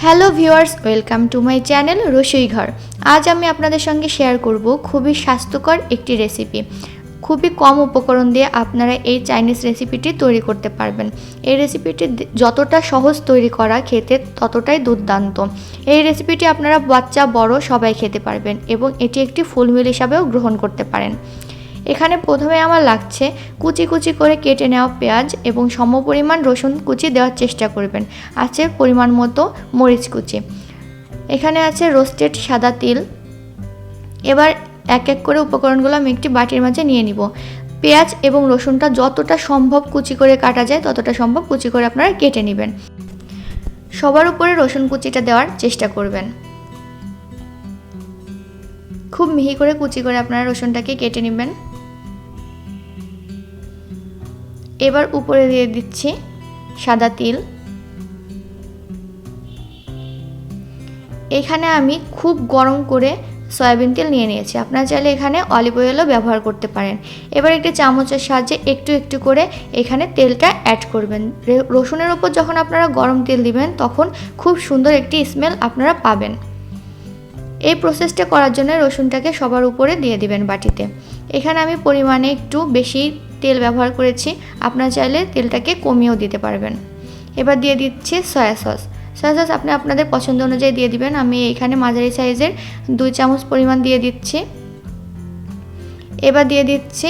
Hello viewers, welcome to my channel Rasoi ঘর। আজ আমি আপনাদের সঙ্গে শেয়ার করব খুবই স্বাস্থ্যকর একটি রেসিপি। খুবই কম উপকরণ দিয়ে আপনারা এই চাইনিজ রেসিপিটি তৈরি করতে পারবেন। এই রেসিপিটি যতটা সহজ তৈরি করা, খেতে ততটাই দুর্দান্ত। এই রেসিপিটি আপনারা বাচ্চা বড় সবাই খেতে পারবেন এবং এটি একটি ফুল মিল হিসাবেও গ্রহণ করতে পারেন। এখানে প্রথমে আমার লাগছে কুচি কুচি করে কেটে নেওয়া পেঁয়াজ এবং সমপরিমাণ রসুন কুচি দেওয়ার চেষ্টা করবেন। আছে পরিমাণ মতো মরিচ কুচি, এখানে আছে রোস্টেড সাদা তিল। এবার এক এক করে উপকরণগুলো আমি একটি বাটির মাঝে নিয়ে নিব। পেঁয়াজ এবং রসুনটা যতটা সম্ভব কুচি করে কাটা যায় ততটা সম্ভব কুচি করে আপনারা কেটে নেবেন। সবার উপরে রসুন কুচিটা দেওয়ার চেষ্টা করবেন। খুব মিহি করে কুচি করে আপনারা রসুনটাকে কেটে নেবেন। এবার উপরে দিয়ে দিচ্ছি সাদা তিল। এখানে আমি খুব গরম করে সয়াবিন তেল নিয়ে নিয়েছি, আপনারা চাইলে এখানে অলিভ অয়েলও ব্যবহার করতে পারেন। এবার একটি চামচের সাহায্যে একটু একটু করে এখানে তেলটা অ্যাড করবেন। রসুনের উপর যখন আপনারা গরম তেল দিবেন তখন খুব সুন্দর একটি স্মেল আপনারা পাবেন। এই প্রসেসটা করার জন্য রসুনটাকে সবার উপরে দিয়ে দিবেন বাটিতে। এখানে আমি পরিমাণে একটু বেশি তেল ব্যবহার করেছি, আপনারা চাইলে তেলটাকে কমিয়েও দিতে পারবেন। এবার দিয়ে দিচ্ছি সয়া সস। সয়া সস আপনি আপনাদের পছন্দ অনুযায়ী দিয়ে দিবেন। আমি এখানে মাঝারি সাইজের 2 চামচ পরিমাণ দিয়ে দিচ্ছি। এবার দিয়ে দিচ্ছি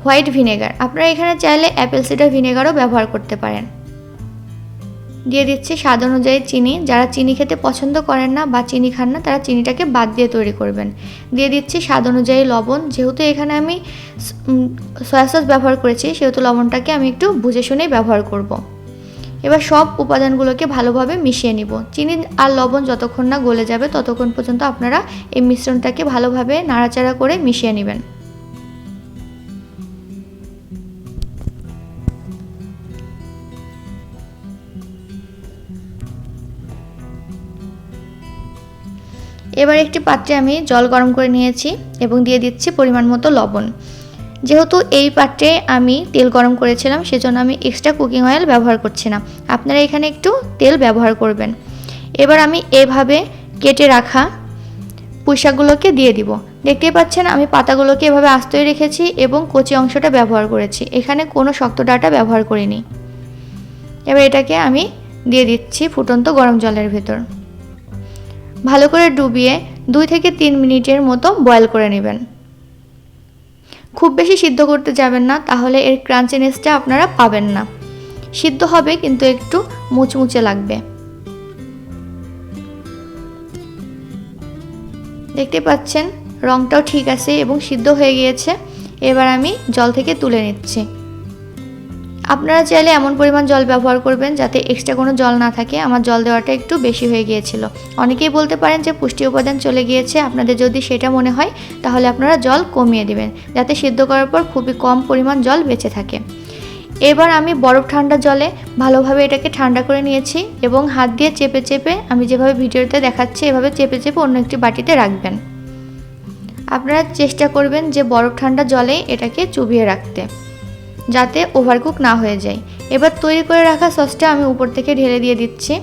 হোয়াইট ভিনেগার, আপনারা এখানে চাইলে অ্যাপেল সিডার ভিনেগারও ব্যবহার করতে পারেন। দিয়ে দিচ্ছি স্বাদ অনুযায়ী চিনি। যারা চিনি খেতে পছন্দ করেন না বা চিনি খান না তারা চিনিটাকে বাদ দিয়ে তৈরি করবেন। দিয়ে দিচ্ছি স্বাদ অনুযায়ী লবণ। যেহেতু এখানে আমি সয়া সস ব্যবহার করেছি সেহেতু লবণটাকে আমি একটু বুঝে শুনেই ব্যবহার করব। এবার সব উপাদানগুলোকে ভালোভাবে মিশিয়ে নিব। চিনি আর লবণ যতক্ষণ না গলে যাবে ততক্ষণ পর্যন্ত আপনারা এই মিশ্রণটাকে ভালোভাবে নাড়াচাড়া করে মিশিয়ে নেবেন। এবার একটি পাত্রে আমি জল গরম করে নিয়েছি এবং দিয়ে দিচ্ছি পরিমাণ মতো লবণ। যেহেতু এই পাত্রে আমি তেল গরম করেছিলাম সেজন্য আমি এক্সট্রা কুকিং অয়েল ব্যবহার করছি না, আপনারা এখানে একটু তেল ব্যবহার করবেন। এবার আমি এভাবে কেটে রাখা পুঁইশাকগুলোকে দিয়ে দিব। দেখতেই পাচ্ছেন আমি পাতাগুলোকে এভাবে আস্তই রেখেছি এবং কচি অংশটা ব্যবহার করেছি, এখানে কোনো শক্ত ডাঁটা ব্যবহার করিনি। এবার এটাকে আমি দিয়ে দিচ্ছি ফুটন্ত গরম জলের ভেতর। ভালো করে ডুবিয়ে 2 থেকে 3 মিনিটের মতো বয়েল করে নেবেন। খুব বেশি সিদ্ধ করতে যাবেন না, তাহলে এর ক্রাঞ্চিনেসটা আপনারা পাবেন না। সিদ্ধ হবে কিন্তু একটু মুচমুচে লাগবে। দেখতে পাচ্ছেন রংটাও ঠিক আছে এবং সিদ্ধ হয়ে গিয়েছে। এবার আমি জল থেকে তুলে নিচ্ছি। আপনারা চাইলে এমন পরিমাণ জল ব্যবহার করবেন যাতে এক্সট্রা কোনো জল না থাকে। আমার জল দেওয়াটা একটু বেশি হয়ে গিয়েছিল। অনেকেই বলতে পারেন যে পুষ্টি উপাদান চলে গিয়েছে, আপনাদের যদি সেটা মনে হয় তাহলে আপনারা জল কমিয়ে দিবেন যাতে সিদ্ধ করার পর খুবই কম পরিমাণ জল বেঁচে থাকে। এবার আমি বরফ ঠান্ডা জলে ভালোভাবে এটাকে ঠান্ডা করে নিয়েছি এবং হাত দিয়ে চেপে চেপে, আমি যেভাবে ভিডিওতে দেখাচ্ছি এভাবে চেপে চেপে অন্য একটি বাটিতে রাখবেন। আপনারা চেষ্টা করবেন যে বরফ ঠান্ডা জলে এটাকে চুবিয়ে রাখতে যাতে ওভারকুক না হয়ে যায়। এবার তৈরি করে রাখা সসটা আমি উপর থেকে ঢেলে দিয়ে দিচ্ছি।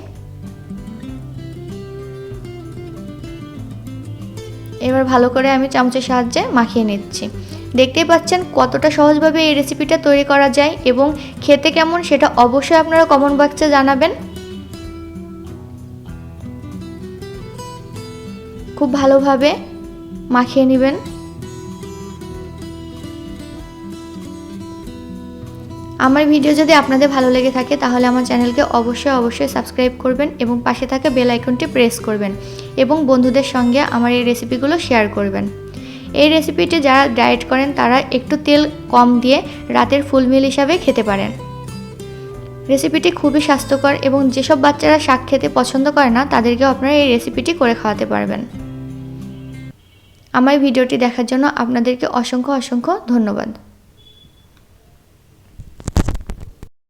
এবার ভালো করে আমি চামচের সাহায্যে মাখিয়ে নিচ্ছি। দেখতেই পাচ্ছেন কতটা সহজভাবে এই রেসিপিটা তৈরি করা যায় এবং খেতে কেমন সেটা অবশ্যই আপনারা কমেন্ট বক্সে জানাবেন। খুব ভালোভাবে মাখিয়ে নেবেন। আমার ভিডিও যদি আপনাদের ভালো লেগে থাকে তাহলে আমার চ্যানেলকে অবশ্যই সাবস্ক্রাইব করবেন এবং পাশে থাকা বেল আইকনটি প্রেস করবেন এবং বন্ধুদের সঙ্গে আমার এই রেসিপিগুলো শেয়ার করবেন। এই রেসিপিটি যারা ডায়েট করেন তারা একটু তেল কম দিয়ে রাতের ফুল মিল হিসাবে খেতে পারেন। রেসিপিটি খুবই স্বাস্থ্যকর এবং যেসব বাচ্চারা শাক খেতে পছন্দ করে না তাদেরকেও আপনারা এই রেসিপিটি করে খাওয়াতে পারবেন। আমার ভিডিওটি দেখার জন্য আপনাদেরকে অসংখ্য ধন্যবাদ।